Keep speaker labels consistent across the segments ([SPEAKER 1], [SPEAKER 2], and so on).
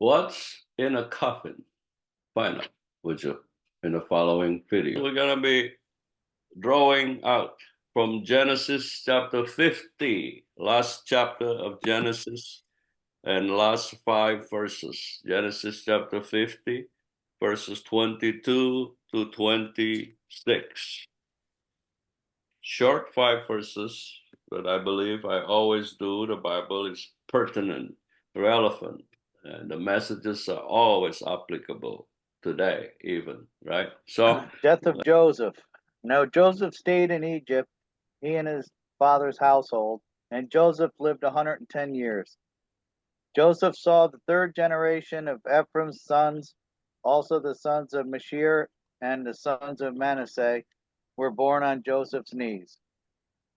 [SPEAKER 1] What's in a coffin? Find out, would you, in the following video. We're going to be drawing out from Genesis chapter 50, last chapter of Genesis, and last 5 verses. Genesis chapter 50, verses 22 to 26. Short 5 verses, but I believe I always do. The Bible is pertinent, relevant, and the messages are always applicable today, even, right? So,
[SPEAKER 2] Death of Joseph. Now Joseph stayed in Egypt, he and his father's household, and Joseph lived 110 years. Joseph saw the third generation of Ephraim's sons, also the sons of Machir and the sons of Manasseh were born on Joseph's knees.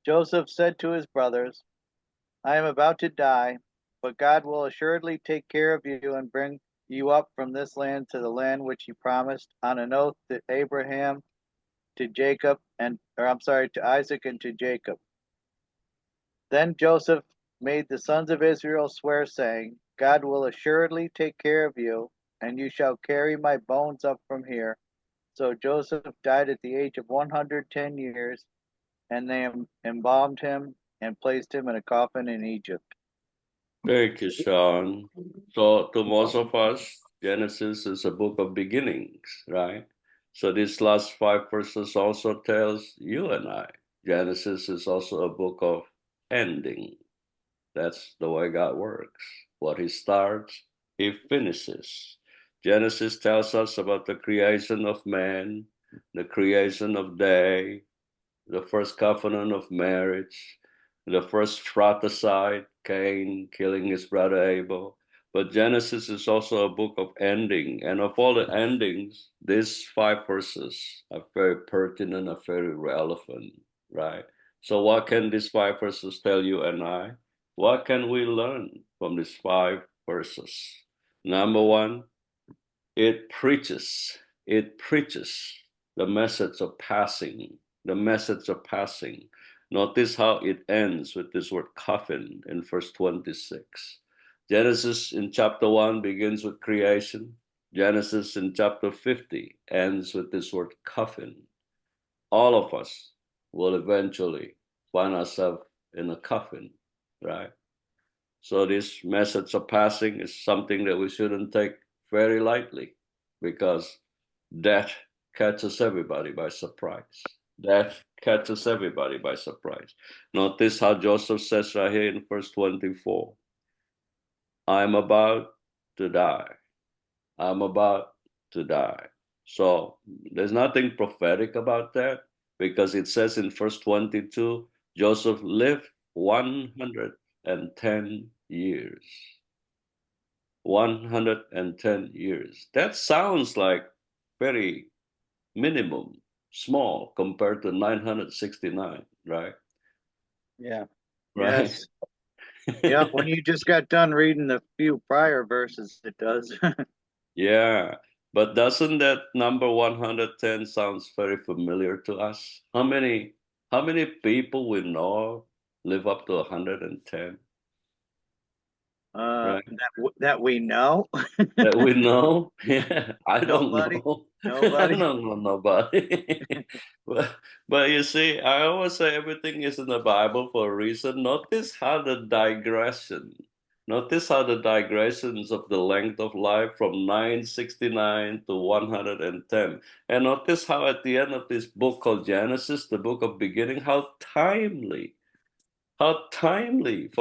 [SPEAKER 2] Joseph said to his brothers, I am about to die, but God will assuredly take care of you and bring you up from this land to the land which he promised on an oath to Abraham, to Jacob, to Isaac and to Jacob. Then Joseph made the sons of Israel swear, saying, God will assuredly take care of you, and you shall carry my bones up from here. So Joseph died at the age of 110 years, and they embalmed him and placed him in a coffin in Egypt.
[SPEAKER 1] thank you, Sean. So, to most of us, Genesis is a book of beginnings, right? So, these last 5 verses also tells you and I, Genesis is also a book of ending. That's the way God works. What he starts, he finishes. Genesis tells us about the creation of man, the creation of day, the first covenant of marriage, the first fratricide, Cain killing his brother Abel. But Genesis is also a book of ending. And of all the endings, these 5 verses are very pertinent, are very relevant, right? So what can these 5 verses tell you and I? What can we learn from these 5 verses? Number one, it preaches the message of passing, the message of passing. Notice how it ends with this word coffin in verse 26. Genesis in chapter 1 begins with creation. Genesis in chapter 50 ends with this word coffin. All of us will eventually find ourselves in a coffin, right? So this message of passing is something that we shouldn't take very lightly, because death catches everybody by surprise. Death catches everybody by surprise. Notice how Joseph says right here in verse 24, I'm about to die. I'm about to die. So there's nothing prophetic about that, because it says in verse 22, Joseph lived 110 years. 110 years. That sounds like very minimum, small compared to 969, right?
[SPEAKER 2] Yeah.
[SPEAKER 1] Right.
[SPEAKER 2] Yes. Yeah. When you just got done reading the few prior verses, it does.
[SPEAKER 1] Yeah. But doesn't that number 110 sounds very familiar to us? How many people we know live up to 110? Right?
[SPEAKER 2] That we know.
[SPEAKER 1] That we know? Yeah, I don't
[SPEAKER 2] Nobody.
[SPEAKER 1] know. I
[SPEAKER 2] Nobody.
[SPEAKER 1] don't know nobody. but you see, I always say everything is in the Bible for a reason. Notice how the digressions of the length of life from 969 to 110. And notice how at the end of this book called Genesis, the book of beginning, how timely for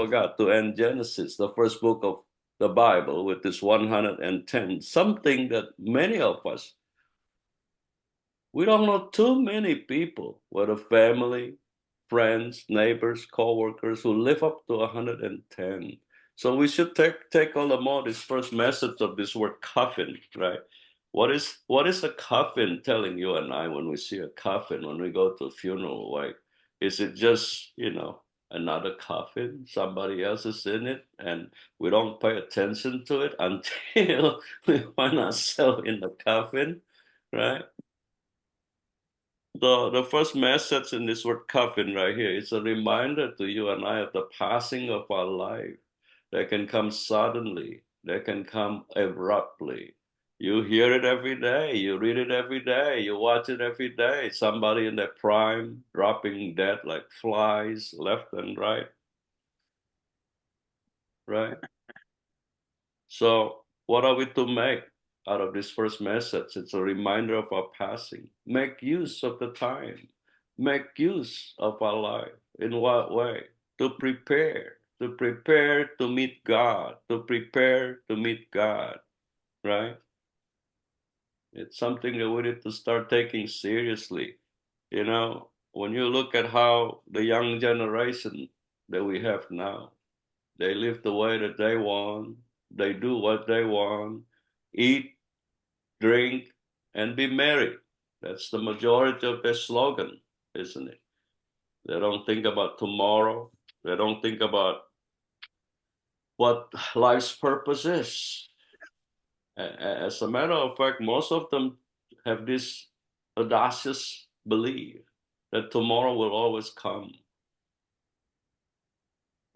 [SPEAKER 1] God to end Genesis, the first book of the Bible, with this 110, something that many of us, we don't know too many people, whether family, friends, neighbors, co-workers, who live up to 110. So we should take all the more this first message of this word coffin, right? What is a coffin telling you and I when we see a coffin, when we go to a funeral? Like, is it just, another coffin? Somebody else is in it, and we don't pay attention to it until we find ourselves in the coffin, right? The first message in this word coffin right here is a reminder to you and I of the passing of our life that can come suddenly, They can come abruptly. You hear it every day. You read it every day. You watch it every day. Somebody in their prime dropping dead like flies left and right, right? So, what are we to make out of this first message? It's a reminder of our passing. Make use of the time. Make use of our life. In what way? To prepare to meet God, to prepare to meet God, right? It's something that we need to start taking seriously. You know, when you look at how the young generation that we have now, they live the way that they want, they do what they want, eat, drink, and be merry. That's the majority of their slogan, isn't it? They don't think about tomorrow. They don't think about what life's purpose is. As a matter of fact, most of them have this audacious belief that tomorrow will always come.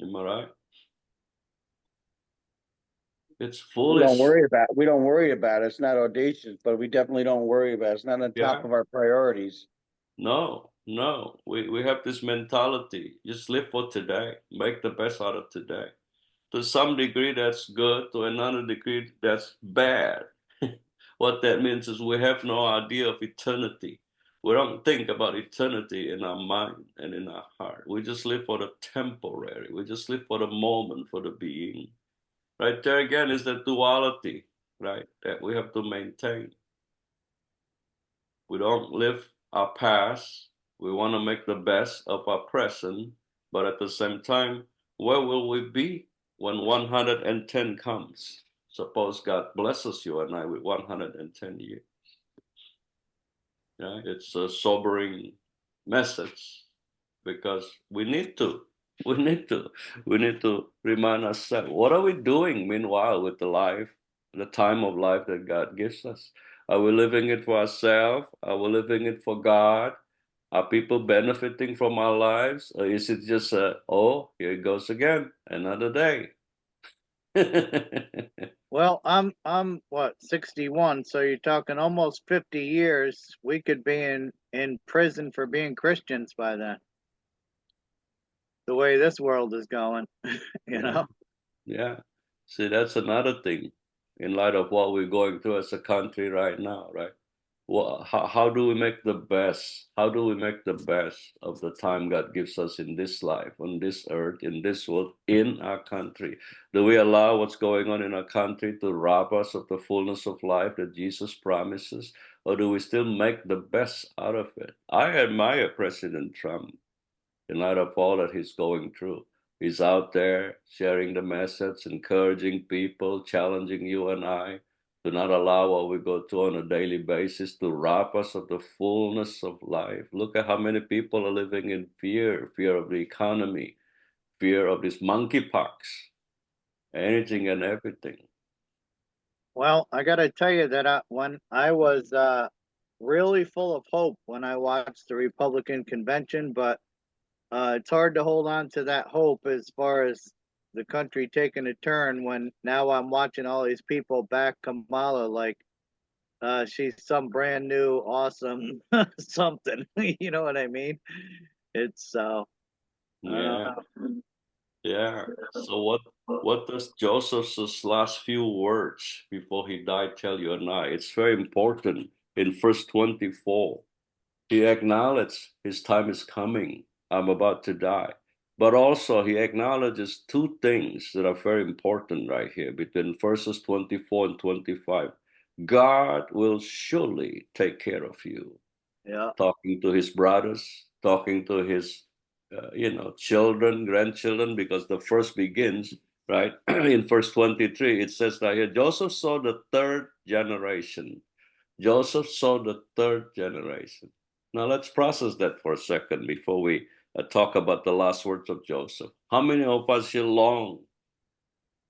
[SPEAKER 1] Am I right? It's foolish.
[SPEAKER 3] We don't worry about it. It's not audacious, but we definitely don't worry about it. It's not on top
[SPEAKER 1] Yeah.
[SPEAKER 3] of our priorities.
[SPEAKER 1] No, no. We have this mentality. Just live for today. Make the best out of today. To some degree, that's good. To another degree, that's bad. What that means is we have no idea of eternity. We don't think about eternity in our mind and in our heart. We just live for the temporary. We just live for the moment, for the being. Right there again is the duality, right, that we have to maintain. We don't live our past. We want to make the best of our present, but at the same time, where will we be when 110 comes? Suppose God blesses you and I with 110 years. Yeah, it's a sobering message because we need to. We need to. We need to remind ourselves what are we doing meanwhile with the life, the time of life that God gives us? Are we living it for ourselves? Are we living it for God? Are people benefiting from our lives? Or is it just oh, here it goes again, another day?
[SPEAKER 2] Well, I'm what, 61, so you're talking almost 50 years. We could be in prison for being Christians by then. The way this world is going, you
[SPEAKER 1] Yeah.
[SPEAKER 2] know.
[SPEAKER 1] Yeah. See, that's another thing in light of what we're going through as a country right now, right? How do we make the best? How do we make the best of the time God gives us in this life, on this earth, in this world, in our country? Do we allow what's going on in our country to rob us of the fullness of life that Jesus promises? Or do we still make the best out of it? I admire President Trump in light of all that he's going through. He's out there sharing the message, encouraging people, challenging you and I to not allow what we go through on a daily basis to rob us of the fullness of life. Look at how many people are living in fear, fear of the economy, fear of this monkeypox, anything and everything.
[SPEAKER 2] Well, I got to tell you that when I was really full of hope when I watched the Republican convention, but it's hard to hold on to that hope as far as the country taking a turn when now I'm watching all these people back Kamala like she's some brand new awesome something. You know what I mean? It's I don't
[SPEAKER 1] Yeah,
[SPEAKER 2] know.
[SPEAKER 1] yeah. So what does Joseph's last few words before he died tell you and I? It's very important in verse 24. He acknowledged his time is coming. I'm about to die. But also, he acknowledges two things that are very important right here between verses 24 and 25. God will surely take care of you.
[SPEAKER 2] Yeah.
[SPEAKER 1] Talking to his brothers, talking to his, children, grandchildren, because the first begins, right? In verse 23, it says that here Joseph saw the third generation. Joseph saw the third generation. Now let's process that for a second before we talk about the last words of Joseph. How many of us here long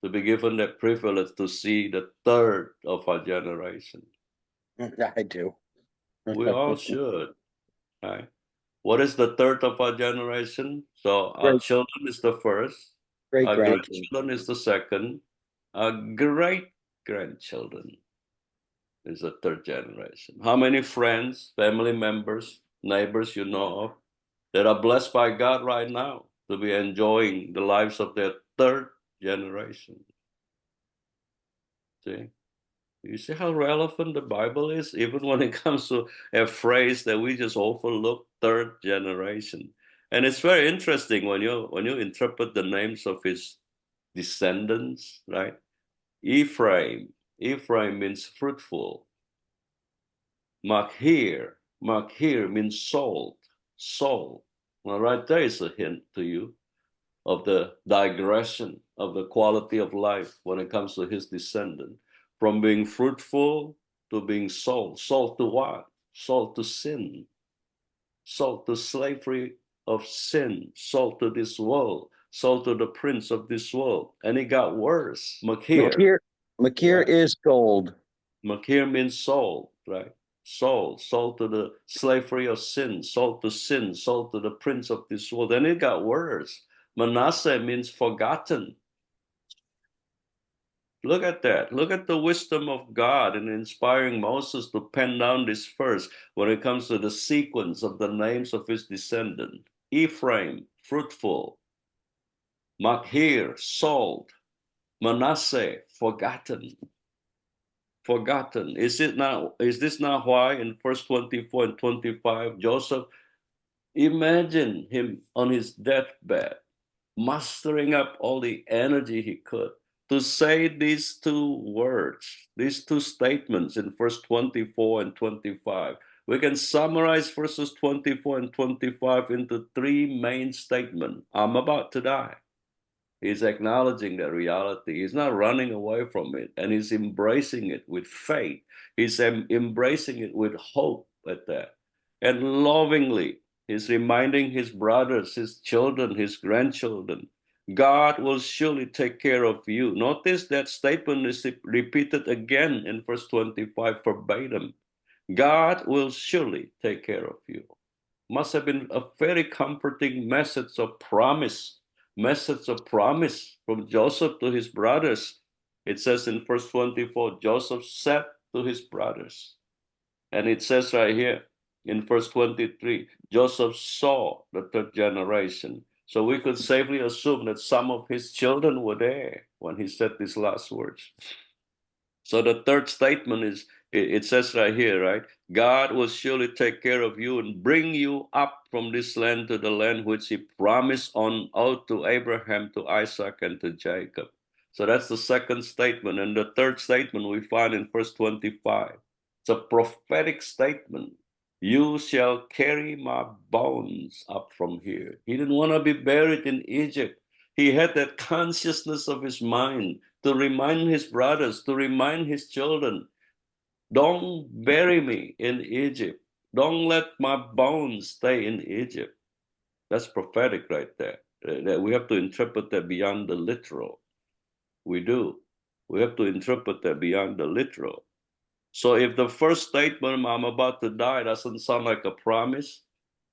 [SPEAKER 1] to be given that privilege to see the third of our generation?
[SPEAKER 3] I do.
[SPEAKER 1] We all should, right? What is the third of our generation? So our
[SPEAKER 3] Great
[SPEAKER 1] children is the first,
[SPEAKER 3] great
[SPEAKER 1] our
[SPEAKER 3] grandchildren.
[SPEAKER 1] grandchildren is the second, Our great-grandchildren is the third generation. How many friends, family members, neighbors you know of that are blessed by God right now to be enjoying the lives of their third generation? See? You see how relevant the Bible is, even when it comes to a phrase that we just overlook, third generation. And it's very interesting when you interpret the names of his descendants, right? Ephraim. Ephraim means fruitful. Machir. Machir means salt. Salt. Well, right there is a hint to you of the digression of the quality of life when it comes to his descendant. From being fruitful to being salt. Salt to what? Salt to sin. Salt to slavery of sin. Salt to this world. Salt to the prince of this world. And it got worse. Machir.
[SPEAKER 3] Machir
[SPEAKER 1] Right.
[SPEAKER 3] is gold.
[SPEAKER 1] Machir means salt, right? Salt, salt to the slavery of sin, salt to the prince of this world. And it got worse. Manasseh means forgotten. Look at that. Look at the wisdom of God in inspiring Moses to pen down this verse when it comes to the sequence of the names of his descendant. Ephraim, fruitful. Machir, salt. Manasseh, forgotten. Forgotten. Is this not why in verse 24 and 25, Joseph, imagine him on his deathbed, mustering up all the energy he could to say these two words, these two statements in verse 24 and 25. We can summarize verses 24 and 25 into three main statements. I'm about to die. He's acknowledging that reality. He's not running away from it, and he's embracing it with faith. He's embracing it with hope at that. And lovingly, he's reminding his brothers, his children, his grandchildren, God will surely take care of you. Notice that statement is repeated again in verse 25 verbatim. God will surely take care of you. Must have been a very comforting message of promise from Joseph to his brothers. It says in verse 24, Joseph said to his brothers, and it says right here in verse 23, Joseph saw the third generation. So we could safely assume that some of his children were there when he said these last words. So the third statement is, it says right here, right? God will surely take care of you and bring you up from this land to the land which he promised on oath to Abraham, to Isaac, and to Jacob. So that's the second statement. And the third statement we find in verse 25. It's a prophetic statement. You shall carry my bones up from here. He didn't want to be buried in Egypt. He had that consciousness of his mind to remind his brothers, to remind his children, don't bury me in Egypt. Don't let my bones stay in Egypt. That's prophetic right there. That we have to interpret that beyond the literal. We do. We have to interpret that beyond the literal. So if the first statement, I'm about to die, doesn't sound like a promise,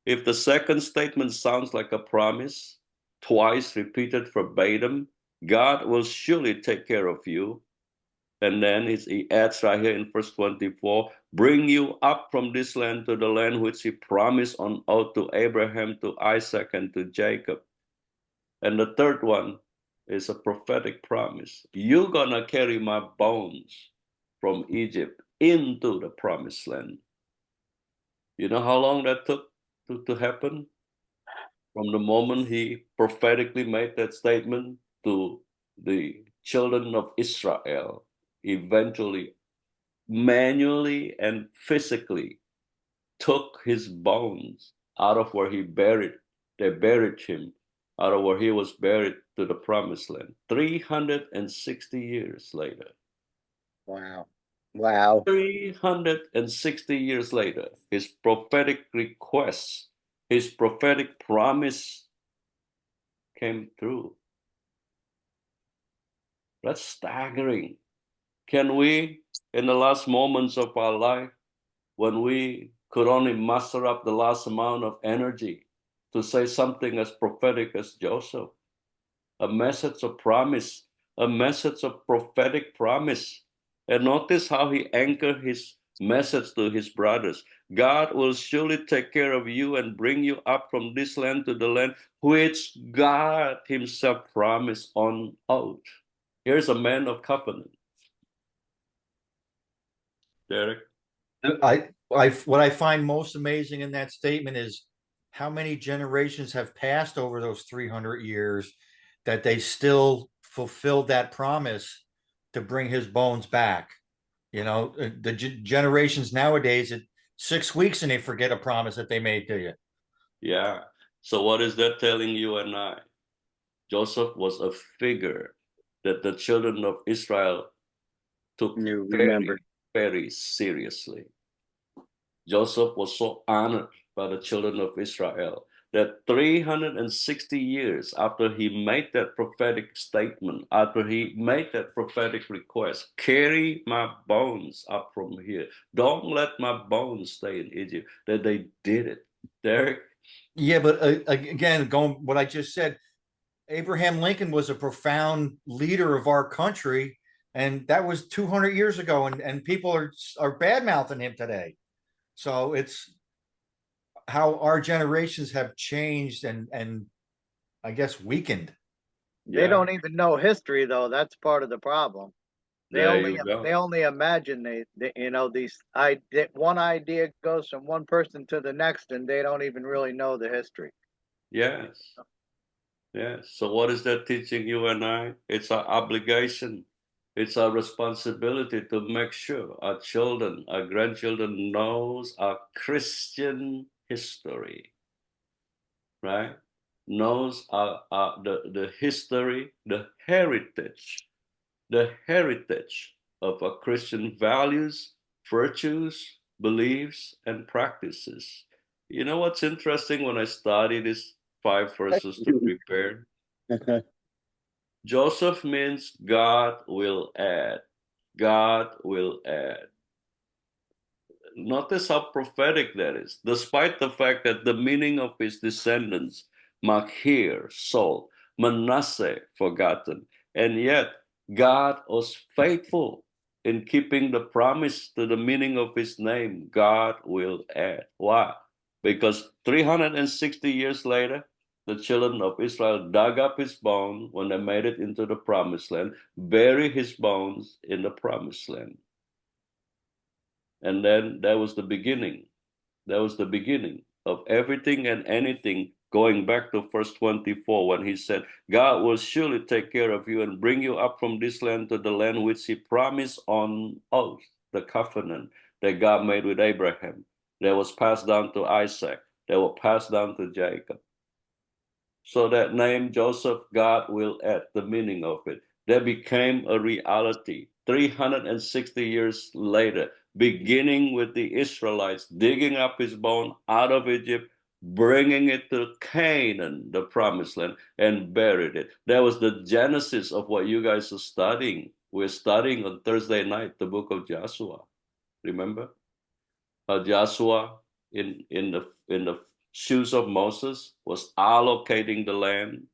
[SPEAKER 1] if the second statement sounds like a promise, twice repeated verbatim, God will surely take care of you. And then he adds right here in verse 24, bring you up from this land to the land which he promised on oath to Abraham, to Isaac, and to Jacob. And the third one is a prophetic promise. You're going to carry my bones from Egypt into the promised land. You know how long that took to happen? From the moment he prophetically made that statement to the children of Israel, eventually, manually and physically took his bones out of where he buried. They buried him out of where he was buried to the promised land. 360 years later.
[SPEAKER 3] Wow. Wow.
[SPEAKER 1] 360 years later, his prophetic request, his prophetic promise came through. That's staggering. Can we, in the last moments of our life, when we could only muster up the last amount of energy to say something as prophetic as Joseph, a message of promise a message of prophetic promise. And notice how he anchored his message to his brothers. God will surely take care of you and bring you up from this land to the land which God himself promised on oath. Here's a man of covenant. Derek?
[SPEAKER 4] What I find most amazing in that statement is how many generations have passed over those 300 years that they still fulfilled that promise to bring his bones back. You know, the generations nowadays, 6 weeks and they forget a promise that they made to you.
[SPEAKER 1] Yeah. So what is that telling you and I? Joseph was a figure that the children of Israel took very, very seriously. Joseph was so honored by the children of Israel that 360 years after he made that prophetic statement, after he made that prophetic request, carry my bones up from here. Don't let my bones stay in Egypt, that they did it. Derek?
[SPEAKER 4] Yeah, but again, going what I just said, Abraham Lincoln was a profound leader of our country, and that was 200 years ago, and people are bad mouthing him today. So it's how our generations have changed and I guess weakened.
[SPEAKER 2] They don't even know history though. That's part of the problem. They
[SPEAKER 1] There
[SPEAKER 2] only
[SPEAKER 1] you go.
[SPEAKER 2] they only imagine one idea goes from one person to the next, and they don't even really know the history.
[SPEAKER 1] Yes. Yes. So what is that teaching you and I? It's our obligation. It's our responsibility to make sure our children, our grandchildren knows our Christian history, right? Knows the history, the heritage of our Christian values, virtues, beliefs, and practices. You know what's interesting when I study these 5 verses to prepare? Joseph means God will add. God will add. Notice how prophetic that is, despite the fact that the meaning of his descendants, Machir, sold, Manasseh, forgotten, and yet God was faithful in keeping the promise to the meaning of his name. God will add. Why? Because 360 years later, the children of Israel dug up his bones when they made it into the promised land, buried his bones in the promised land. And then that was the beginning. That was the beginning of everything and anything, going back to verse 24 when he said, God will surely take care of you and bring you up from this land to the land which he promised on oath, the covenant that God made with Abraham, that was passed down to Isaac, that was passed down to Jacob. So that name Joseph, God will add, the meaning of it. That became a reality 360 years later, beginning with the Israelites digging up his bone out of Egypt, bringing it to Canaan, the promised land, and buried it. That was the genesis of what you guys are studying. We're studying on Thursday night the book of Joshua. Remember? Joshua in the shoes of Moses was allocating the land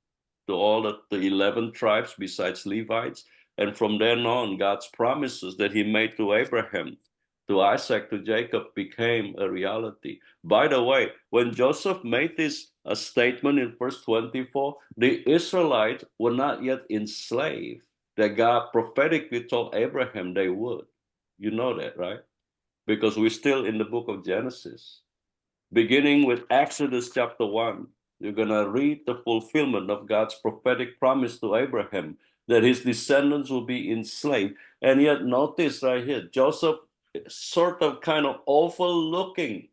[SPEAKER 1] to all the 11 tribes besides Levites. And from then on, God's promises that he made to Abraham, to Isaac, to Jacob became a reality. By the way, when Joseph made this a statement in verse 24, the Israelites were not yet enslaved, that God prophetically told Abraham they would. You know that, right? Because we're still in the book of Genesis. Beginning with Exodus chapter 1, you're going to read the fulfillment of God's prophetic promise to Abraham that his descendants will be enslaved. And yet, notice right here, Joseph sort of kind of overpassing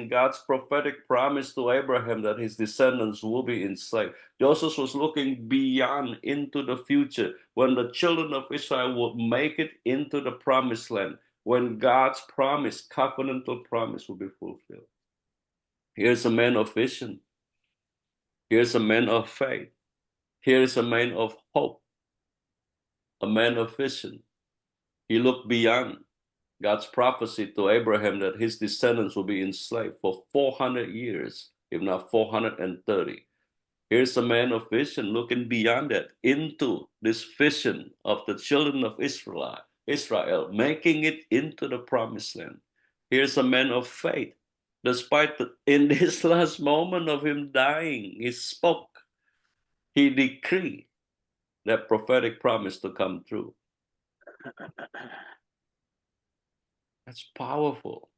[SPEAKER 1] God's prophetic promise to Abraham that his descendants will be enslaved. Joseph was looking beyond into the future when the children of Israel would make it into the promised land, when God's promise, covenantal promise, will be fulfilled. Here's a man of vision. Here's a man of faith. Here's a man of hope, a man of vision. He looked beyond God's prophecy to Abraham that his descendants will be enslaved for 400 years, if not 430. Here's a man of vision looking beyond that into this vision of the children of Israel, making it into the promised land. Here's a man of faith. Despite in this last moment of him dying, he spoke, he decreed that prophetic promise to come true. That's powerful.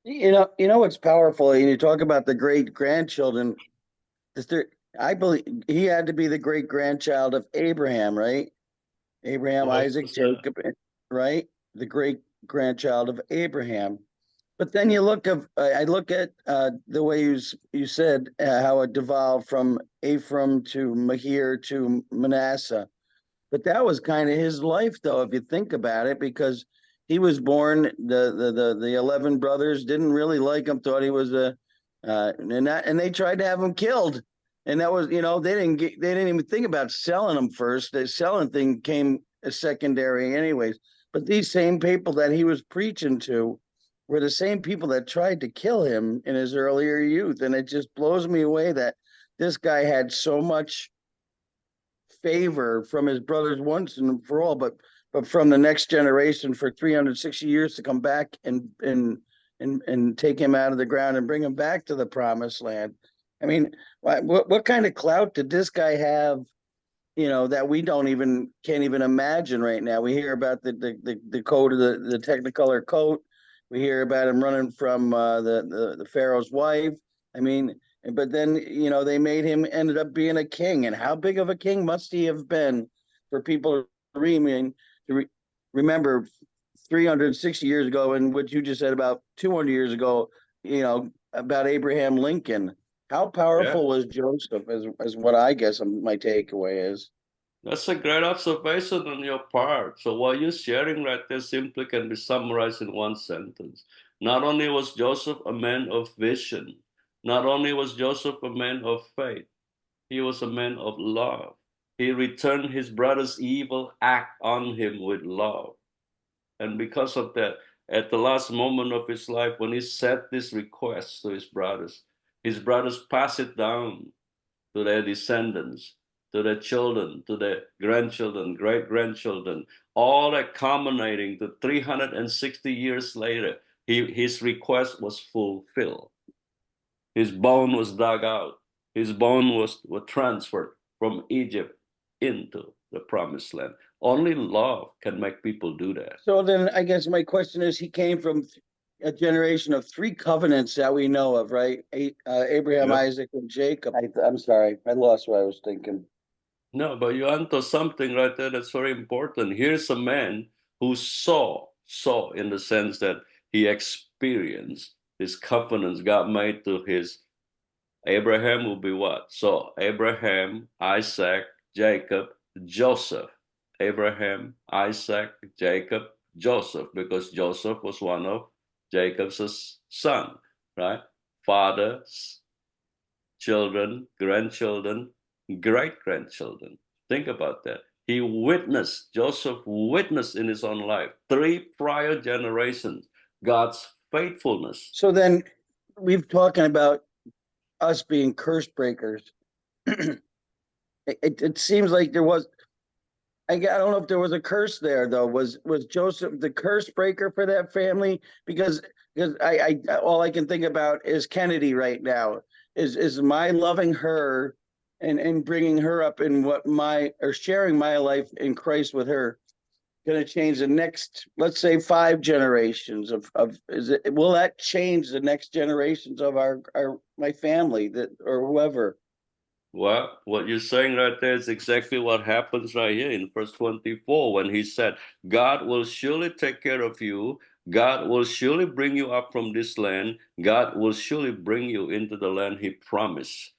[SPEAKER 3] You know what's powerful? You talk about the great grandchildren. I believe he had to be the great grandchild of Abraham, right? Abraham, Isaac, Jacob, right? The great grandchild of Abraham. But then I look at the way you said how it devolved from Ephraim to Machir to Manasseh. But that was kind of his life, though, if you think about it, because he was born. The 11 brothers didn't really like him, thought he was and they tried to have him killed. And that was, they didn't even think about selling him first. The selling thing came a secondary, anyways. But these same people that he was preaching to were the same people that tried to kill him in his earlier youth. And it just blows me away that this guy had so much favor from his brothers once and for all, but from the next generation for 360 years to come back and take him out of the ground and bring him back to the promised land. I mean, what kind of clout did this guy have? That we can't even imagine right now. We hear about the coat of the Technicolor coat. We hear about him running from the Pharaoh's wife. I mean, but then they made him ended up being a king, and how big of a king must he have been for people to remember 360 years ago, and what you just said about 200 years ago, about Abraham Lincoln. How powerful was Joseph, as what I guess my takeaway is.
[SPEAKER 1] That's a great observation on your part. So what you're sharing right there simply can be summarized in one sentence. Not only was Joseph a man of vision, not only was Joseph a man of faith, he was a man of love. He returned his brother's evil act on him with love. And because of that, at the last moment of his life, when he said this request to his brothers passed it down to their descendants, to their children, to their grandchildren, great-grandchildren, all that culminating to 360 years later, his request was fulfilled. His bone was dug out. His bone was transferred from Egypt into the promised land. Only love can make people do that.
[SPEAKER 3] So then I guess my question is, he came from a generation of 3 covenants that we know of, right? Abraham,
[SPEAKER 1] Yep.
[SPEAKER 3] Isaac, and Jacob. I'm sorry, I lost what I was thinking.
[SPEAKER 1] No, but you onto something right there that's very important. Here's a man who saw in the sense that he experienced his covenants God made to his Abraham will be what? So Abraham, Isaac, Jacob, Joseph. Abraham, Isaac, Jacob, Joseph, because Joseph was one of Jacob's son, right? Fathers, children, grandchildren, great-grandchildren. Think about that. Joseph witnessed in his own life, 3 prior generations, God's faithfulness.
[SPEAKER 3] So then we've talking about us being curse breakers. It seems like there was, I don't know if there was a curse there though. Was Joseph the curse breaker for that family? Because I all I can think about is Kennedy right now. Is my loving her and bringing her up in sharing my life in Christ with her going to change the next, let's say, 5 generations will that change the next generations of my family or whoever?
[SPEAKER 1] Well, what you're saying right there is exactly what happens right here in verse 24 when he said, God will surely take care of you. God will surely bring you up from this land. God will surely bring you into the land he promised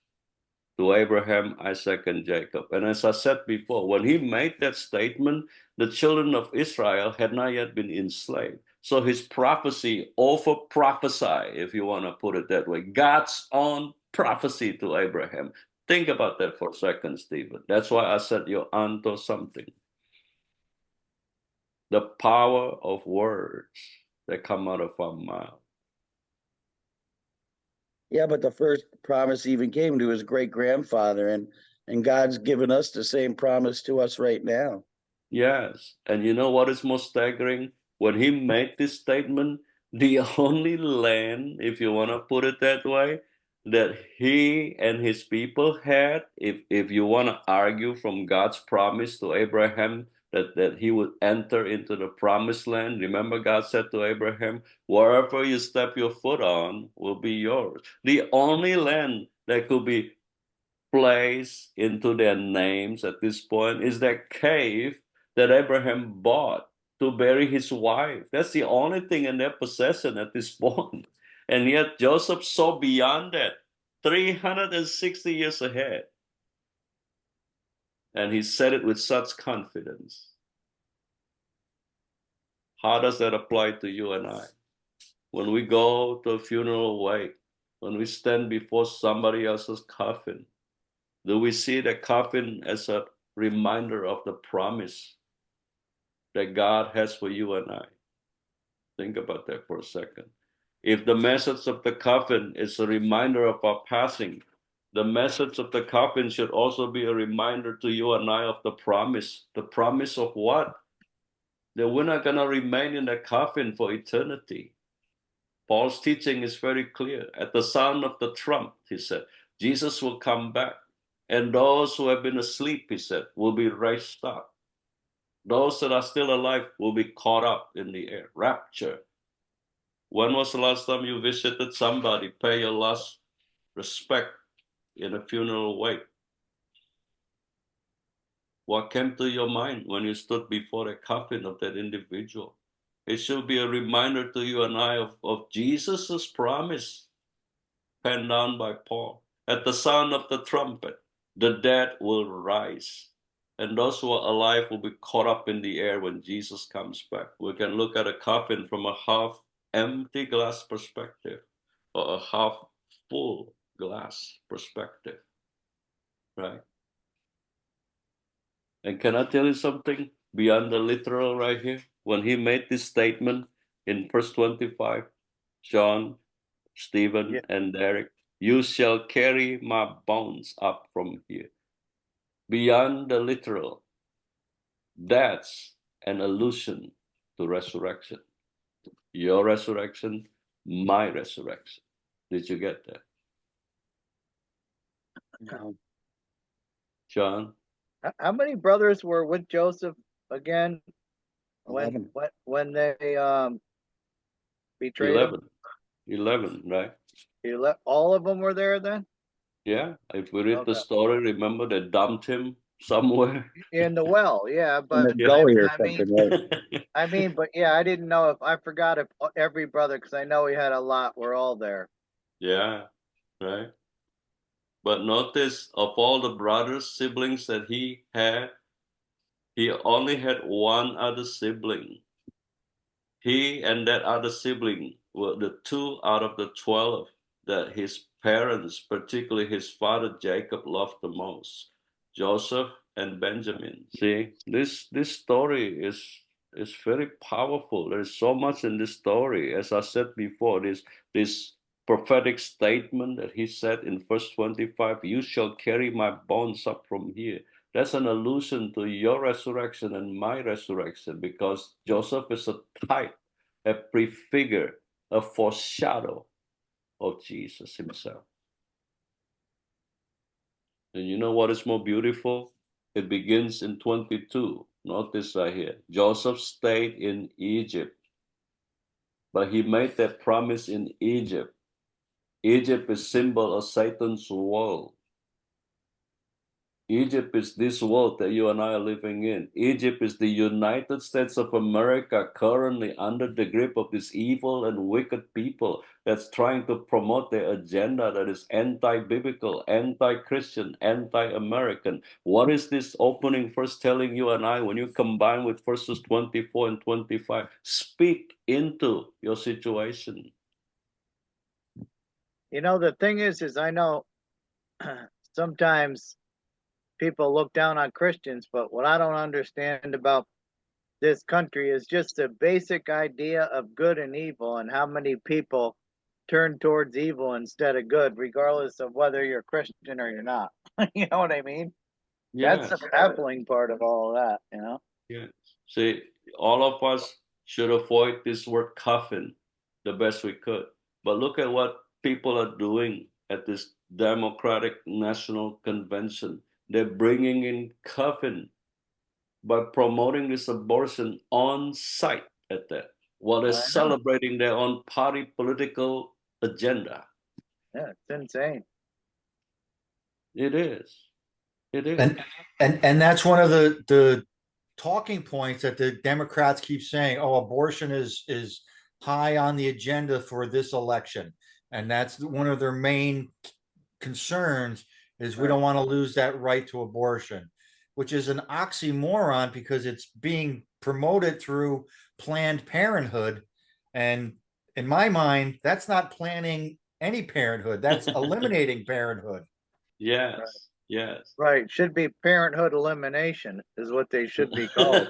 [SPEAKER 1] to Abraham, Isaac, and Jacob. And as I said before, when he made that statement, the children of Israel had not yet been enslaved. So his prophecy over prophesy, if you want to put it that way, God's own prophecy to Abraham. Think about that for a second, Stephen. That's why I said you're onto something. The power of words that come out of our mouth.
[SPEAKER 3] Yeah, but the first promise even came to his great grandfather, and God's given us the same promise to us right now.
[SPEAKER 1] Yes. And you know what is most staggering? When he made this statement, the only land, if you want to put it that way, that he and his people had, if you want to argue from God's promise to Abraham that he would enter into the promised land, remember God said to Abraham, wherever you step your foot on will be yours. The only land that could be placed into their names at this point is that cave that Abraham bought to bury his wife. That's the only thing in their possession at this point. And yet Joseph saw beyond that, 360 years ahead. And he said it with such confidence. How does that apply to you and I? When we go to a funeral wake, when we stand before somebody else's coffin, do we see the coffin as a reminder of the promise that God has for you and I? Think about that for a second. If the message of the coffin is a reminder of our passing, the message of the coffin should also be a reminder to you and I of the promise. The promise of what? That we're not going to remain in the coffin for eternity. Paul's teaching is very clear. At the sound of the trump, he said, Jesus will come back. And those who have been asleep, he said, will be raised up. Those that are still alive will be caught up in the air. Rapture. When was the last time you visited somebody, pay your last respect in a funeral wake? What came to your mind when you stood before the coffin of that individual? It should be a reminder to you and I of Jesus' promise penned down by Paul. At the sound of the trumpet, the dead will rise, and those who are alive will be caught up in the air when Jesus comes back. We can look at a coffin from a half empty glass perspective or a half full glass perspective, right? And can I tell you something beyond the literal right here? When he made this statement in verse 25, John, Stephen,
[SPEAKER 2] Yeah.
[SPEAKER 1] and Derek, you shall carry my bones up from here. Beyond the literal, that's an allusion to resurrection. Your resurrection, my resurrection. Did you get that?
[SPEAKER 3] No.
[SPEAKER 1] John?
[SPEAKER 2] How many brothers were with Joseph again
[SPEAKER 3] 11.
[SPEAKER 2] when they betrayed him?
[SPEAKER 1] 11. 11, right?
[SPEAKER 2] All of them were there then?
[SPEAKER 1] Yeah. If we read the
[SPEAKER 2] Okay.
[SPEAKER 1] story, remember they dumped him somewhere?
[SPEAKER 2] In the well, yeah,
[SPEAKER 3] In
[SPEAKER 2] but
[SPEAKER 3] the
[SPEAKER 1] Yeah.
[SPEAKER 3] gully or
[SPEAKER 2] I mean,
[SPEAKER 3] something, right?
[SPEAKER 2] but yeah, I didn't know if I forgot if every brother, because I know he had a lot, were all there.
[SPEAKER 1] Yeah, right. But notice, of all the brothers, siblings that he had, he only had one other sibling. He and that other sibling were the 2 out of the 12 that his parents, particularly his father Jacob, loved the most, Joseph and Benjamin. See, this story is very powerful. There's so much in this story. As I said before, this prophetic statement that he said in verse 25, you shall carry my bones up from here. That's an allusion to your resurrection and my resurrection, because Joseph is a type, a prefigure, a foreshadow of Jesus himself. And you know what is more beautiful? It begins in 22. Notice right here. Joseph stayed in Egypt, but he made that promise in Egypt. Egypt is symbol of Satan's world. Egypt is this world that you and I are living in. Egypt is the United States of America currently under the grip of this evil and wicked people that's trying to promote their agenda that is anti-biblical, anti-Christian, anti-American. What is this opening verse telling you and I when you combine with verses 24 and 25? Speak into your situation.
[SPEAKER 2] You know, the thing is I know sometimes people look down on Christians, but what I don't understand about this country is just the basic idea of good and evil, and how many people turn towards evil instead of good, regardless of whether you're Christian or you're not. You know what I mean? That's
[SPEAKER 1] Yes,
[SPEAKER 2] the baffling part of all of that, you know?
[SPEAKER 1] yes. See, all of us should avoid this word coffin the best we could. But look at what people are doing at this Democratic National Convention. They're bringing in coffin by promoting this abortion on site at that, while they're
[SPEAKER 2] I know.
[SPEAKER 1] celebrating their own party political agenda.
[SPEAKER 2] Yeah, it's insane.
[SPEAKER 1] It is. It is.
[SPEAKER 4] And that's one of the talking points that the Democrats keep saying, oh, abortion is high on the agenda for this election. And that's one of their main concerns is we don't want to lose that right to abortion, which is an oxymoron because it's being promoted through Planned Parenthood. And in my mind, that's not planning any parenthood. That's eliminating parenthood.
[SPEAKER 1] Yes.
[SPEAKER 2] Right.
[SPEAKER 1] Yes.
[SPEAKER 2] Right. Should be parenthood elimination is what they should be called.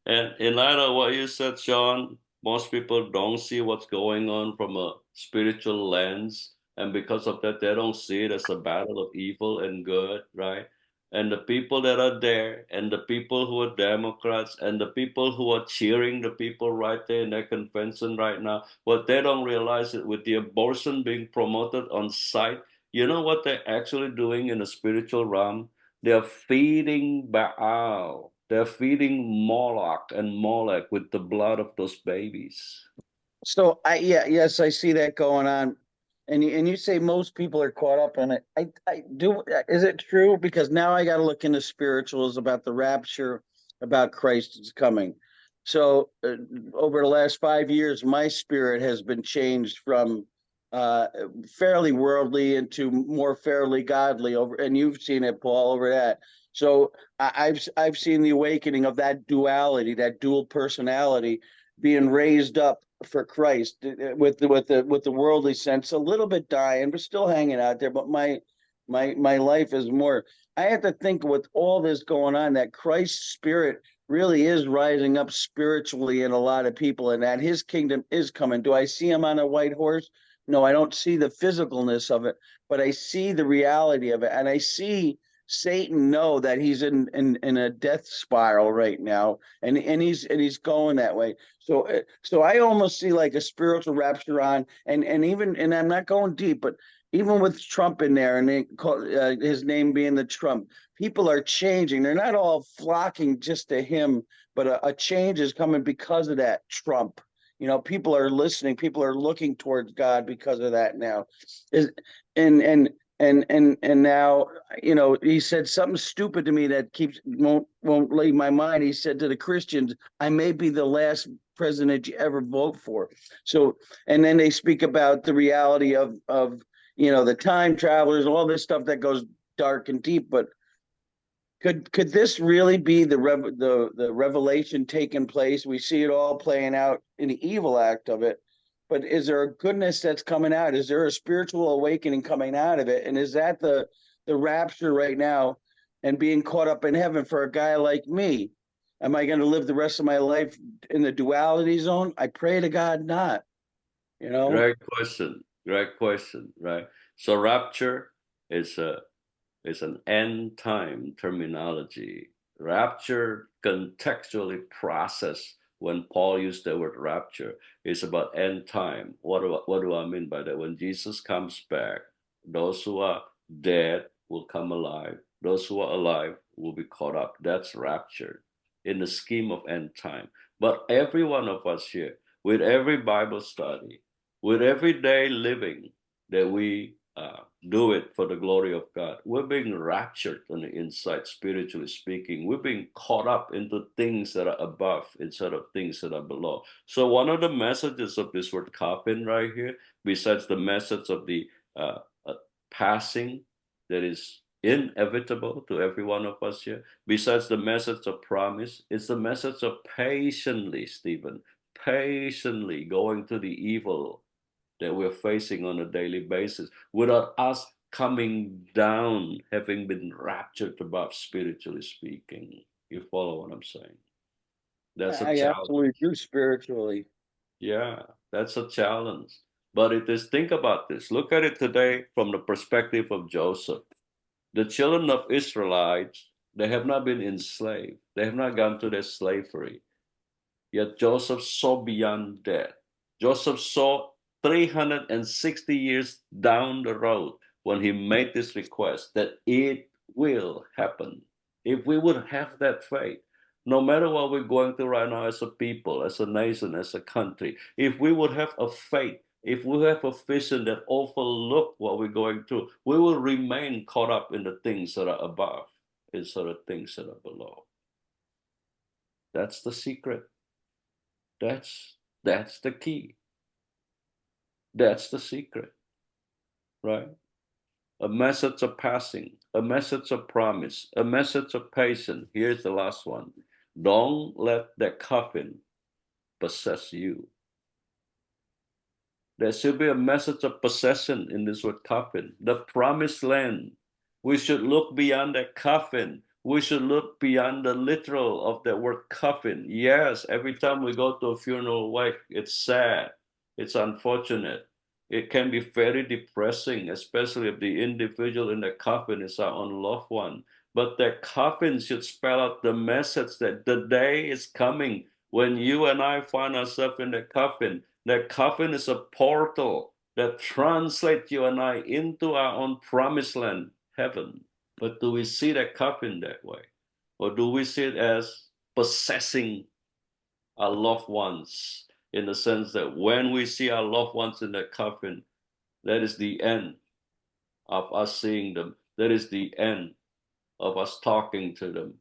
[SPEAKER 1] And in light of what you said, Sean, most people don't see what's going on from a spiritual lens. And because of that, they don't see it as a battle of evil and good, right? And the people that are there, and the people who are Democrats, and the people who are cheering the people right there in their convention right now, what they don't realize is with the abortion being promoted on site, you know what they're actually doing in the spiritual realm? They're feeding Baal. They're feeding Moloch and Molech with the blood of those babies.
[SPEAKER 3] So yes, I see that going on. And you say most people are caught up in it. I do. Is it true? Because now I got to look into spirituals about the rapture, about Christ's coming. So over the last 5 years, my spirit has been changed from uh, fairly worldly into more fairly godly. Over, and you've seen it, Paul, over that. So I've seen the awakening of that duality, that dual personality, being raised up for Christ with the worldly sense, a little bit dying, but still hanging out there. But my life is more. I have to think with all this going on that Christ's spirit really is rising up spiritually in a lot of people, and that His kingdom is coming. Do I see Him on a white horse? No, I don't see the physicalness of it, but I see the reality of it, and I see Satan know that he's in a death spiral right now, and he's going that way. So I almost see like a spiritual rapture on, and even, and I'm not going deep, but even with Trump in there, and they call, his name being the Trump, people are changing. They're not all flocking just to him, but a change is coming because of that Trump. You know, people are listening. People are looking towards God because of that now. Is and and and now, you know, he said something stupid to me that keeps won't leave my mind. He said to the Christians, I may be the last president you ever vote for. So, and then they speak about the reality of you know, the time travelers, all this stuff that goes dark and deep. But could this really be the revelation taking place? We see it all playing out in the evil act of it, but is there a goodness that's coming out? Is there a spiritual awakening coming out of it? And is that the rapture right now, and being caught up in heaven for a guy like me? Am I going to live the rest of my life in the duality zone? I pray to God not, you know?
[SPEAKER 1] Great question. Great question, right? So rapture is a is an end time terminology. Rapture contextually processed when Paul used the word rapture is about end time. What do I mean by that? When Jesus comes back, those who are dead will come alive. Those who are alive will be caught up. That's rapture in the scheme of end time. But every one of us here, with every Bible study, with everyday living that we do it for the glory of God, we're being raptured on the inside, spiritually speaking. We're being caught up into things that are above instead of things that are below. So one of the messages of this word coffin right here, besides the message of the uh, passing that is inevitable to every one of us here, besides the message of promise, it's the message of patiently, Stephen, patiently going to the evil that we're facing on a daily basis without us coming down, having been raptured above, spiritually speaking. You follow what I'm saying? That's a
[SPEAKER 3] I
[SPEAKER 1] challenge.
[SPEAKER 3] absolutely do spiritually.
[SPEAKER 1] Yeah, that's a challenge. But it is, think about this. Look at it today from the perspective of Joseph. The children of Israelites, they have not been enslaved. They have not gone to their slavery. Yet Joseph saw beyond that. Joseph saw 360 years down the road when he made this request that it will happen. If we would have that faith, no matter what we're going through right now as a people, as a nation, as a country, if we would have a faith, if we have a vision that overlook what we're going through, we will remain caught up in the things that are above instead of things that are below. That's the secret. That's the key. That's the secret, right? A message of passing, a message of promise, a message of patience. Here's the last one. Don't let that coffin possess you. There should be a message of possession in this word coffin. The promised land. We should look beyond that coffin. We should look beyond the literal of that word coffin. Yes, every time we go to a funeral wake, it's sad. It's unfortunate. It can be very depressing, especially if the individual in the coffin is our own loved one. But that coffin should spell out the message that the day is coming when you and I find ourselves in the coffin. That coffin is a portal that translates you and I into our own promised land, heaven. But do we see that coffin that way? Or do we see it as possessing our loved ones in the sense that when we see our loved ones in that coffin, that is the end of us seeing them. That is the end of us talking to them,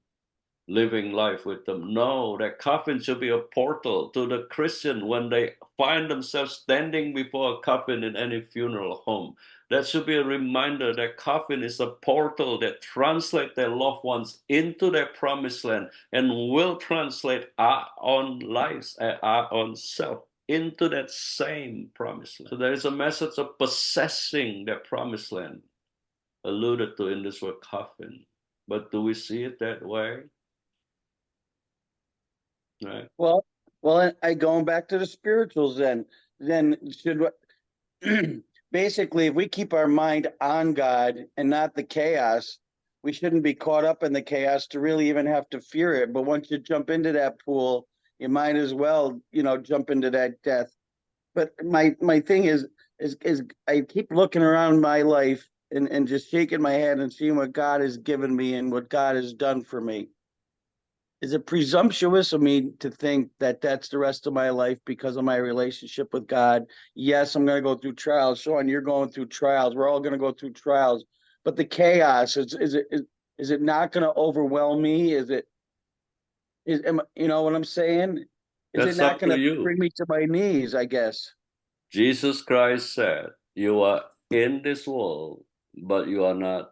[SPEAKER 1] living life with them. No, that coffin should be a portal to the Christian when they find themselves standing before a coffin in any funeral home. That should be a reminder that coffin is a portal that translates their loved ones into their promised land and will translate our own lives, our own self into that same promised land. So there is a message of possessing that promised land alluded to in this word coffin. But do we see it that way? Right.
[SPEAKER 3] Well, I going back to the spirituals then should basically, if we keep our mind on God and not the chaos, we shouldn't be caught up in the chaos to really even have to fear it. But once you jump into that pool, you might as well, jump into that death. But my thing is I keep looking around my life and just shaking my head and seeing what God has given me and what God has done for me. Is it presumptuous of me to think that that's the rest of my life because of my relationship with God? Yes, I'm going to go through trials. Sean, you're going through trials. We're all going to go through trials. But the chaos, is it not going to overwhelm me? You know what I'm saying? Is it
[SPEAKER 1] That's
[SPEAKER 3] not
[SPEAKER 1] up
[SPEAKER 3] going
[SPEAKER 1] to
[SPEAKER 3] to
[SPEAKER 1] you.
[SPEAKER 3] bring me to my knees, I guess?
[SPEAKER 1] Jesus Christ said, you are in this world, but you are not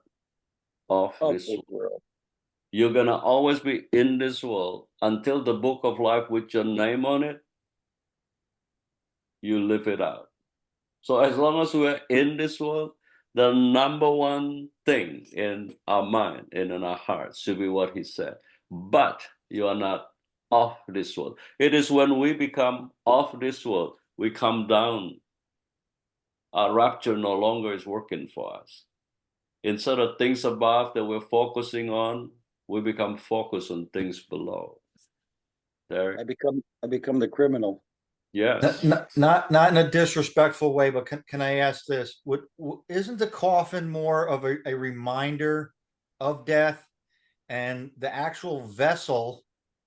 [SPEAKER 1] of
[SPEAKER 3] Of
[SPEAKER 1] this
[SPEAKER 3] this
[SPEAKER 1] world.
[SPEAKER 3] world.
[SPEAKER 1] You're going to always be in this world until the book of life with your name on it, you live it out. So as long as we're in this world, the number one thing in our mind and in our hearts should be what he said. But you are not of this world. It is when we become of this world, we come down. Our rapture no longer is working for us. Instead of things above that we're focusing on, we become focused on things below. Derek?
[SPEAKER 3] I become the criminal.
[SPEAKER 1] Yes.
[SPEAKER 4] Not in a disrespectful way, but can I ask this? Isn't the coffin more of a reminder of death, and the actual vessel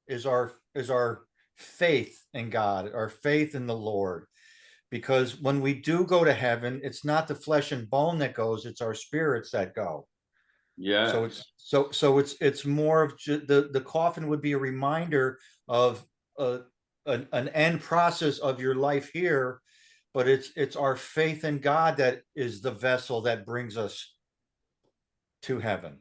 [SPEAKER 4] is our faith in God, our faith in the Lord? Because when we do go to heaven, it's not the flesh and bone that goes; it's our spirits that go.
[SPEAKER 1] Yeah.
[SPEAKER 4] So it's more of the coffin would be a reminder of an end process of your life here, but it's our faith in God that is the vessel that brings us to heaven.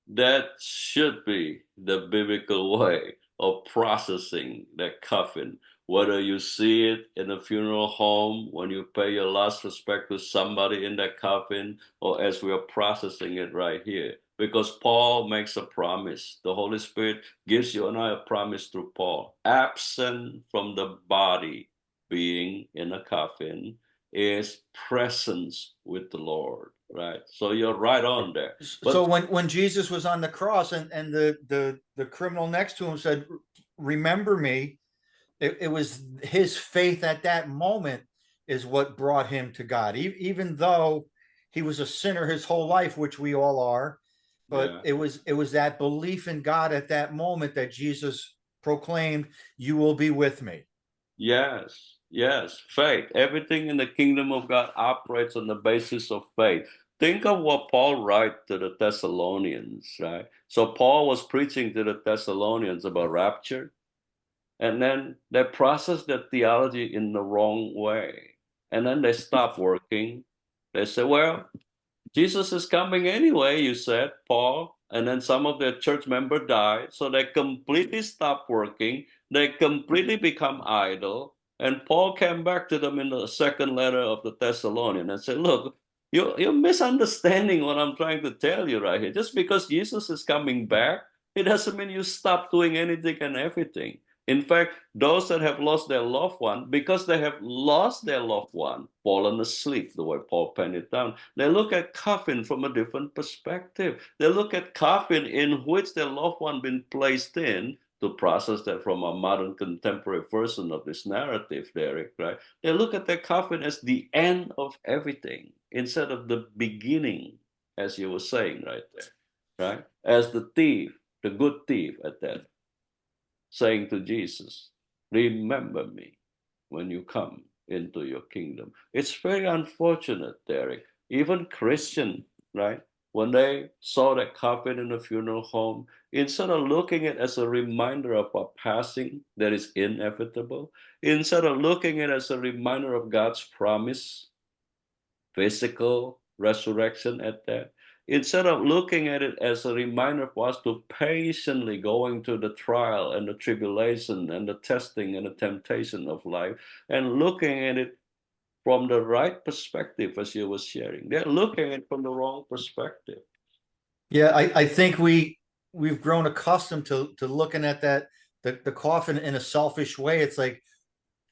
[SPEAKER 1] That should be the biblical way of processing that coffin. Whether you see it in a funeral home when you pay your last respect to somebody in that coffin, or as we are processing it right here. Because Paul makes a promise. The Holy Spirit gives you and I a promise through Paul. Absent from the body being in a coffin, is presence with the Lord, right? So you're right on there.
[SPEAKER 4] So
[SPEAKER 1] But
[SPEAKER 4] when Jesus was on the cross and the criminal next to him said, "Remember me," it was his faith at that moment is what brought him to God, even though he was a sinner his whole life, which we all are. But
[SPEAKER 1] yeah,
[SPEAKER 4] it was that belief in God at that moment that Jesus proclaimed, "You will be with me."
[SPEAKER 1] yes, yes, faith. Everything in the kingdom of God operates on the basis of faith. Think of what Paul wrote to the Thessalonians, right? So Paul was preaching to the Thessalonians about rapture, and then they processed their theology in the wrong way. And then they stopped working. They say, well, Jesus is coming anyway, you said, Paul. And then some of their church members died. So they completely stopped working. They completely become idle. And Paul came back to them in the second letter of the Thessalonians and said, look, you're misunderstanding what I'm trying to tell you right here. Just because Jesus is coming back, it doesn't mean you stop doing anything and everything. In fact, those that have lost their loved one, because they have lost their loved one, fallen asleep, the way Paul penned it down, they look at coffin from a different perspective. They look at coffin in which their loved one been placed in, to process that from a modern contemporary version of this narrative, Derek, right? They look at the coffin as the end of everything instead of the beginning, as you were saying right there, right? As the thief, the good thief at that, saying to Jesus, remember me when you come into your kingdom. It's very unfortunate, Derek. Even Christian, right? When they saw that coffin in the funeral home, instead of looking at it as a reminder of a passing that is inevitable, instead of looking at it as a reminder of God's promise, physical resurrection at that, instead of looking at it as a reminder for us to patiently going through the trial and the tribulation and the testing and the temptation of life, and looking at it from the right perspective, as you were sharing, they're looking at it from the wrong perspective.
[SPEAKER 4] Yeah, I think we've grown accustomed to looking at the coffin in a selfish way. It's like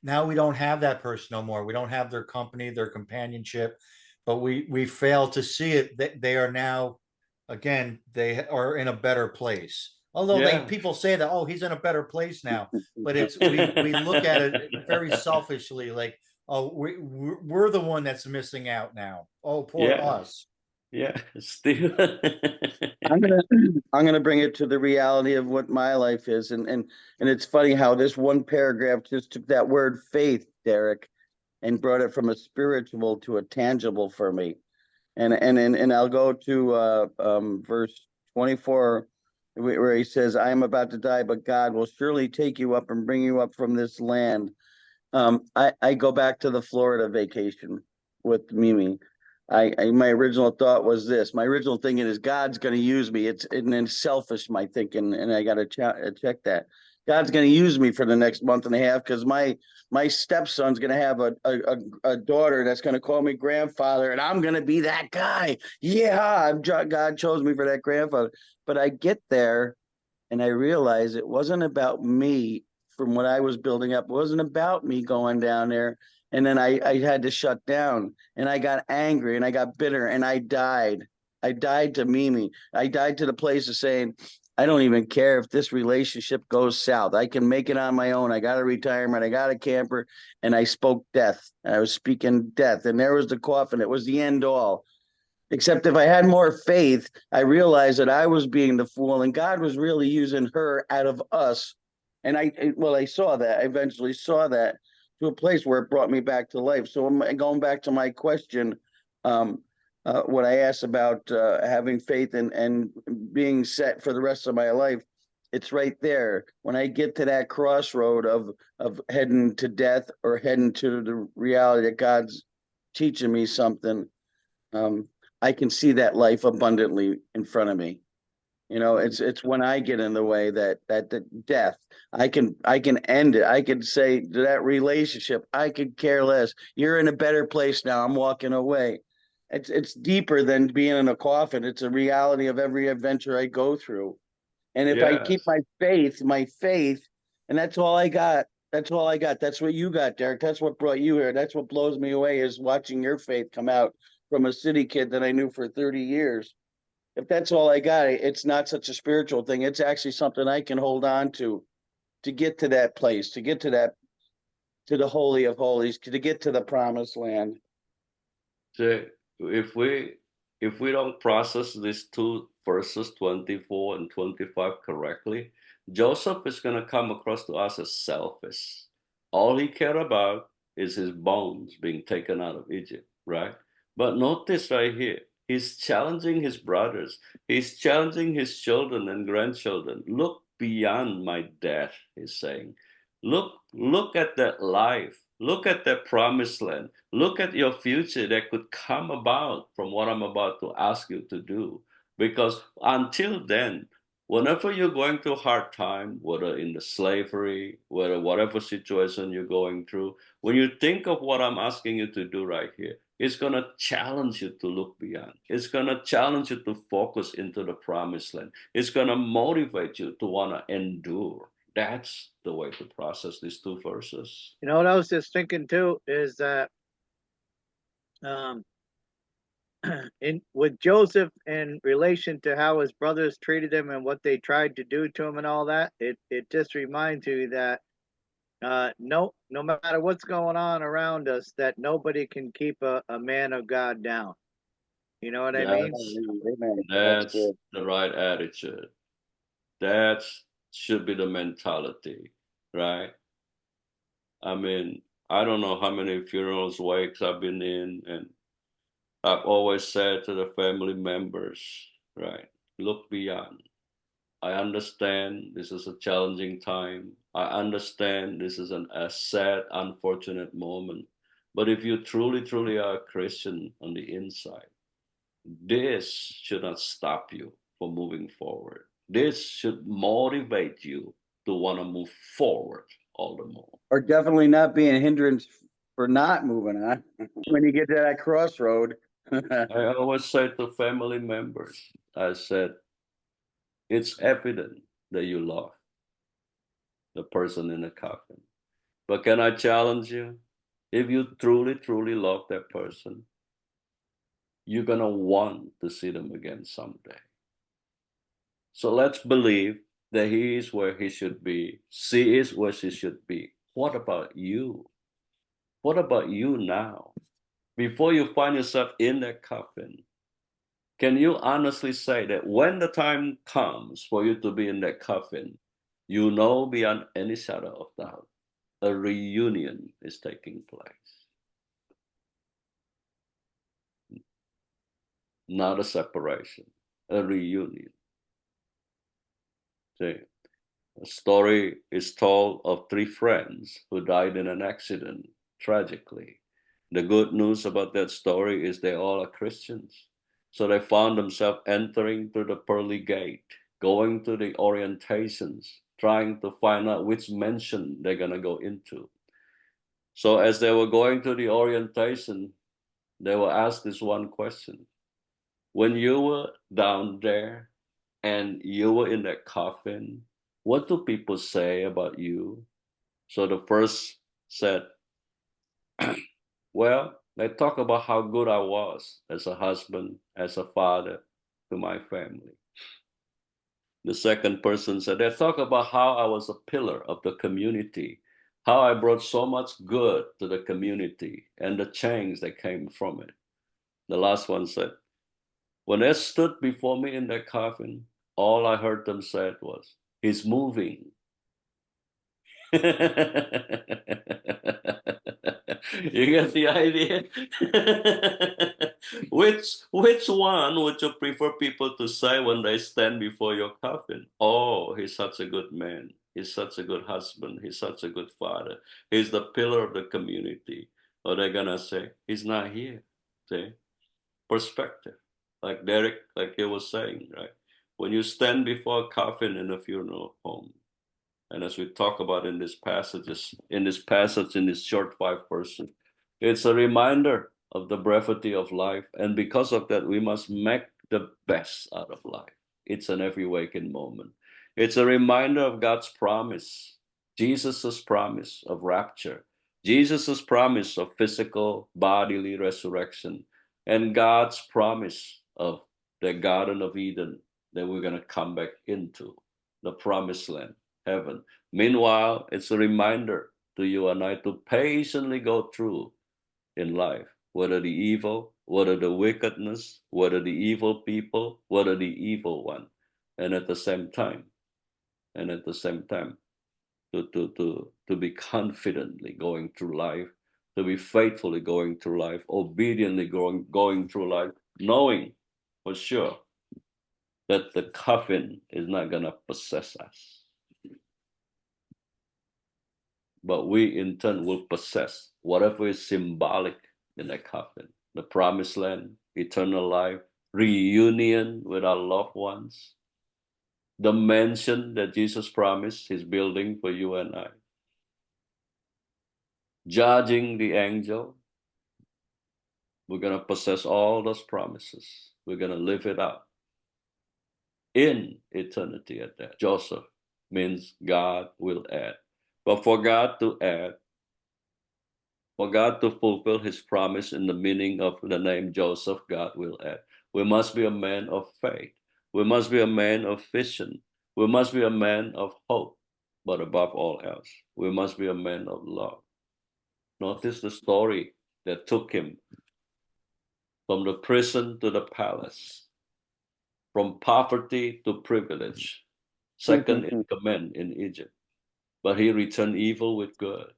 [SPEAKER 4] now we don't have that person no more. We don't have their company, their companionship, but we fail to see it that they are now, again, they are in a better place. Although
[SPEAKER 1] Yeah.
[SPEAKER 4] people say that, oh, he's in a better place now, but it's we look at it very selfishly, like, oh, we're the one that's missing out now. Oh, poor
[SPEAKER 1] Yeah.
[SPEAKER 4] us.
[SPEAKER 1] Yeah. Still.
[SPEAKER 3] I'm gonna I'm gonna bring it to the reality of what my life is, and it's funny how this one paragraph just took that word faith, Derek, and brought it from a spiritual to a tangible for me. And I'll go to verse 24, where he says, "I am about to die, but God will surely take you up and bring you up from this land." I go back to the Florida vacation with Mimi. My original thought was this. My original thinking is God's going to use me. It's and then selfish my thinking, and I got to check that. God's going to use me for the next month and a half because my stepson's going to have a daughter that's going to call me grandfather, and I'm going to be that guy. Yeah, God chose me for that grandfather. But I get there, and I realize it wasn't about me from what I was building up. It wasn't about me going down there. And then I had to shut down and I got angry and I got bitter and I died. I died to Mimi. I died to the place of saying, I don't even care if this relationship goes south. I can make it on my own. I got a retirement. I got a camper. And I spoke death. I was speaking death. And there was the coffin. It was the end all. Except if I had more faith, I realized that I was being the fool and God was really using her out of us. And I saw that. I eventually saw that to a place where it brought me back to life. So I'm going back to my question, what I asked about having faith and being set for the rest of my life. It's right there. When I get to that crossroad of heading to death or heading to the reality that God's teaching me something, I can see that life abundantly in front of me. You know, it's when I get in the way that the death, I can end it. I could say to that relationship, I could care less. You're in a better place now. I'm walking away. It's deeper than being in a coffin. It's a reality of every adventure I go through. And if I keep
[SPEAKER 1] Yes.
[SPEAKER 3] my faith, and that's all I got. That's all I got. That's what you got, Derek. That's what brought you here. That's what blows me away is watching your faith come out from a city kid that I knew for 30 years. If that's all I got, it's not such a spiritual thing. It's actually something I can hold on to get to that place, to get to that, to the Holy of Holies, to get to the promised land.
[SPEAKER 1] So if we don't process these two verses 24 and 25 correctly, Joseph is going to come across to us as selfish. All he cared about is his bones being taken out of Egypt, right? But notice right here, he's challenging his brothers. He's challenging his children and grandchildren. Look beyond my death, he's saying. Look at that life. Look at that promised land. Look at your future that could come about from what I'm about to ask you to do. Because until then, whenever you're going through a hard time, whether in the slavery, whether whatever situation you're going through, when you think of what I'm asking you to do right here, it's going to challenge you to look beyond. It's going to challenge you to focus into the promised land. It's going to motivate you to want to endure. That's the way to process these two verses.
[SPEAKER 2] You know what I was just thinking too is that in with Joseph in relation to how his brothers treated him and what they tried to do to him and all that, it just reminds you that no matter what's going on around us, that nobody can keep a man of God down. You know what I mean?
[SPEAKER 3] Amen. That's
[SPEAKER 1] That's
[SPEAKER 3] good.
[SPEAKER 1] the right attitude. That should be the mentality, right? I mean, I don't know how many funerals, wakes I've been in, and I've always said to the family members, right, look beyond. I understand this is a challenging time. I understand this is a sad, unfortunate moment. But if you truly, truly are a Christian on the inside, this should not stop you from moving forward. This should motivate you to want to move forward all the more.
[SPEAKER 3] Or definitely not being a hindrance for not moving on when you get to that crossroad.
[SPEAKER 1] I always say to family members, I said, it's evident that you love the person in the coffin. But can I challenge you? If you truly, truly love that person, you're going to want to see them again someday. So let's believe that he is where he should be. She is where she should be. What about you? What about you now? Before you find yourself in that coffin, can you honestly say that when the time comes for you to be in that coffin, you know beyond any shadow of doubt, a reunion is taking place? Not a separation, a reunion. See, a story is told of three friends who died in an accident, tragically. The good news about that story is they all are Christians. So they found themselves entering through the pearly gate, going to the orientations, trying to find out which mansion they're going to go into. So as they were going to the orientation, they were asked this one question. When you were down there and you were in that coffin, what do people say about you? So the first said, well, they talk about how good I was as a husband, as a father to my family. The second person said, they talk about how I was a pillar of the community, how I brought so much good to the community and the change that came from it. The last one said, when they stood before me in that coffin, all I heard them say was, he's moving. You get the idea? Which one would you prefer people to say when they stand before your coffin? Oh, he's such a good man. He's such a good husband. He's such a good father. He's the pillar of the community. Or they're gonna say, he's not here. See? Perspective. Like Derek, like he was saying, right? When you stand before a coffin in a funeral home, and as we talk about in this passage, in this short 5 verses, it's a reminder of the brevity of life. And because of that, we must make the best out of life. It's an every waking moment. It's a reminder of God's promise Jesus' promise of rapture, Jesus' promise of physical bodily resurrection, and God's promise of the Garden of Eden that we're going to come back into, the promised land, heaven. Meanwhile, it's a reminder to you and I to patiently go through in life, whether the evil, whether the wickedness, whether the evil people, whether the evil one. And at the same time, to be confidently going through life, to be faithfully going through life, obediently going through life, knowing for sure that the coffin is not going to possess us. But we in turn will possess whatever is symbolic in the coffin, the promised land, eternal life, reunion with our loved ones, the mansion that Jesus promised he's building for you and I, judging the angel. We're going to possess all those promises. We're going to live it out in eternity at that. Joseph means God will add. But for God to add, for God to fulfill his promise in the meaning of the name Joseph, God will add. We must be a man of faith. We must be a man of vision. We must be a man of hope. But above all else, we must be a man of love. Notice the story that took him from the prison to the palace, from poverty to privilege, second in command in Egypt. But he returned evil with good.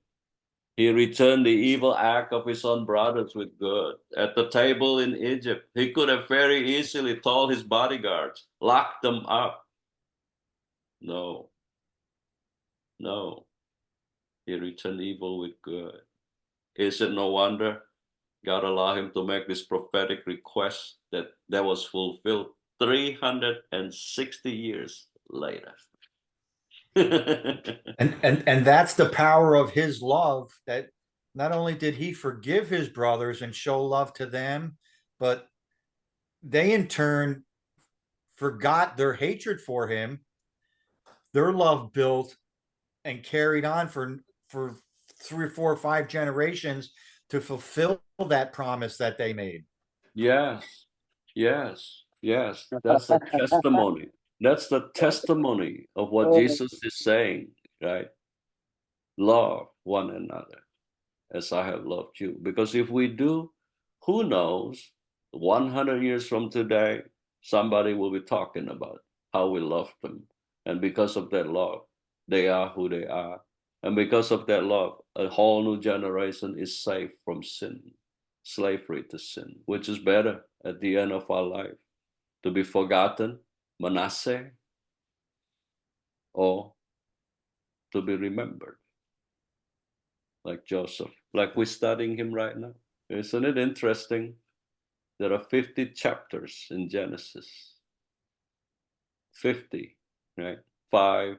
[SPEAKER 1] He returned the evil act of his own brothers with good. At the table in Egypt, he could have very easily told his bodyguards, lock them up. No. He returned evil with good. Is it no wonder God allowed him to make this prophetic request that was fulfilled 360 years later?
[SPEAKER 4] And that's the power of his love, that not only did he forgive his brothers and show love to them, but they in turn forgot their hatred for him. Their love built and carried on for 3, 4, 5 generations to fulfill that promise that they made.
[SPEAKER 1] Yes. That's the testimony. That's the testimony of what Jesus is saying, right? Love one another as I have loved you. Because if we do, who knows, 100 years from today, somebody will be talking about how we love them. And because of that love, they are who they are. And because of that love, a whole new generation is saved from sin, slavery to sin, which is better at the end of our life, to be forgotten, Manasseh, or to be remembered, like Joseph, like we're studying him right now. Isn't it interesting? There are 50 chapters in Genesis. 50, right? 5,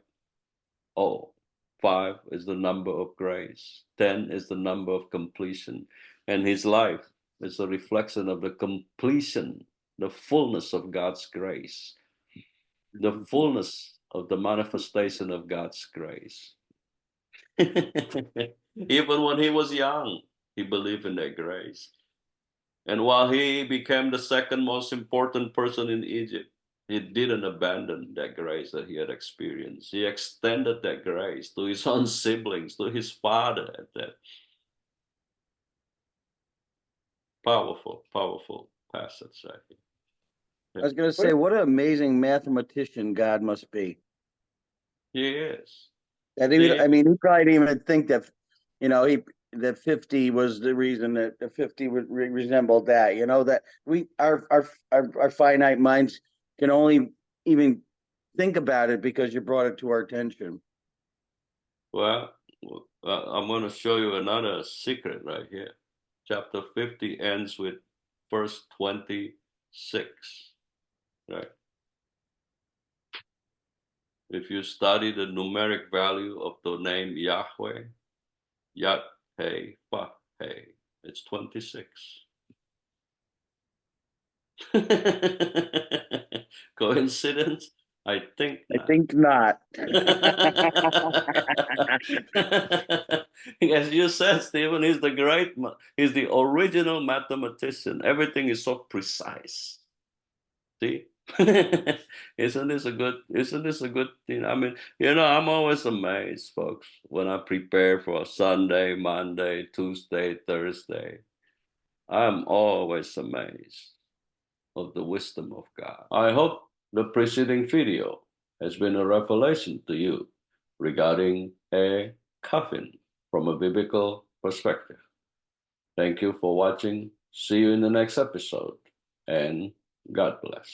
[SPEAKER 1] 0. 5 is the number of grace. 10 is the number of completion. And his life is a reflection of the completion, the fullness of God's grace, the fullness of the manifestation of God's grace. Even when he was young, he believed in that grace. And while he became the second most important person in Egypt, he didn't abandon that grace that he had experienced. He extended that grace to his own siblings, to his father at that. Powerful, powerful passage, I think.
[SPEAKER 3] I was going to say, what an amazing mathematician God must be.
[SPEAKER 1] He is.
[SPEAKER 3] And I mean, he probably didn't even think that, that 50 was the reason that the 50 would resemble that. That our finite minds can only even think about it because you brought it to our attention.
[SPEAKER 1] Well, I'm going to show you another secret right here. Chapter 50 ends with verse 26, right? If you study the numeric value of the name Yahweh, Yad He Fa He, it's 26. Coincidence? I think
[SPEAKER 3] I
[SPEAKER 1] not.
[SPEAKER 3] think not.
[SPEAKER 1] As you said, Stephen, he's the original mathematician. Everything is so precise. See? Isn't this a good thing? I mean, I'm always amazed, folks, when I prepare for Sunday, Monday, Tuesday, Thursday. I'm always amazed of the wisdom of God. I hope the preceding video has been a revelation to you regarding a coffin from a biblical perspective. Thank you for watching. See you in the next episode, and God bless.